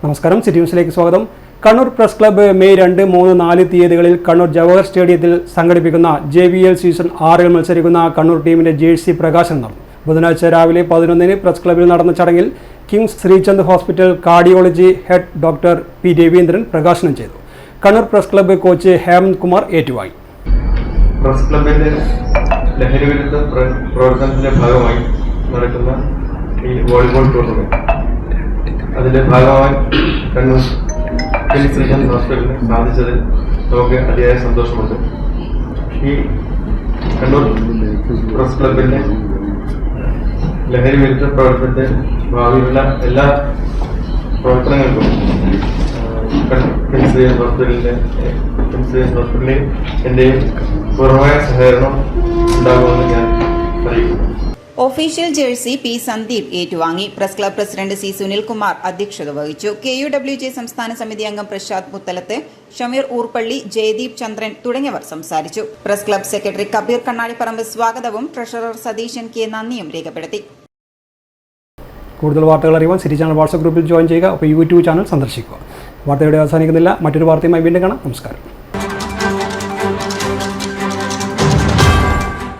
നമസ്കാരം, സിറ്റി ന്യൂസിലേക്ക് സ്വാഗതം. കണ്ണൂർ പ്രസ് ക്ലബ്ബ് മെയ് 2, 3, 4 തീയതികളിൽ കണ്ണൂർ ജവഹർ സ്റ്റേഡിയത്തിൽ സംഘടിപ്പിക്കുന്ന JVL സീസൺ 6 മത്സരിക്കുന്ന കണ്ണൂർ ടീമിന്റെ ജേഴ്സി പ്രകാശനം നടന്നു. ബുധനാഴ്ച രാവിലെ 11-ന് പ്രസ് ക്ലബ്ബിൽ നടന്ന ചടങ്ങിൽ Kings Sreechand hospital cardiology head doctor P. Raveendran പ്രകാശനം ചെയ്തു. Kannur press club coach Hemanth Kumar ഏറ്റുവാങ്ങി. പ്രസ് ക്ലബിന്റെ ലഹരിവിരുദ്ധ പ്രവർത്തനത്തിന്റെ ഭാഗമായി നടക്കുന്ന ഈ വോളിബോൾ ടൂർണമെന്റ് അതിന്റെ ഭാഗമായി കണ്ണൂർ കിങ്സ് ശ്രീചന്ദ് ഹോസ്പിറ്റലിന് സാധിച്ചതിൽ നമുക്ക് അതിയായ സന്തോഷമുണ്ട്. ഈ കണ്ണൂർ പ്രസ് ക്ലബിന്റെ ലഹരിവിരുദ്ധ പ്രവർത്തനത്തിന്റെ ഭാവിയിലുള്ള എല്ലാ പ്രവർത്തനങ്ങൾക്കും കിങ്സ് ശ്രീചന്ദ് ഹോസ്പിറ്റലിൽ എന്റെയും പൂർണ്ണമായ സഹകരണം ഉണ്ടാകുമെന്ന് ഞാൻ അറിയിക്കുന്നു. Official jersey P. സന്ദീപ് ഏറ്റുവാങ്ങി. Press club president C. Sunilkumar അധ്യക്ഷത വഹിച്ചു. KUWJ സംസ്ഥാന സമിതി അംഗം പ്രശാന്ത് മുത്തലത്ത്, ഷമീർ ഊർപ്പള്ളി, ജയദീപ് ചന്ദ്രൻ തുടങ്ങിയവർ സംസാരിച്ചു. Press club secretary Kabeer Kannadiparamba സ്വാഗതവും ട്രഷറർ സതീശൻ K. നന്ദിയും രേഖപ്പെടുത്തി. കൂടുതൽ വാർത്തകൾ അറിയുവാൻ സിറ്റി ചാനൽ വാട്സ്ആപ്പ് ഗ്രൂപ്പിൽ ജോയിൻ ചെയ്യുക. അപ്പോൾ യൂട്യൂബ് ചാനൽ സന്ദർശിക്കുക. വാർത്തയുടെ അവസാനിക്കുന്നില്ല. മറ്റൊരു വാർത്തയുമായി വീണ്ടും കാണാം. നമസ്കാരം.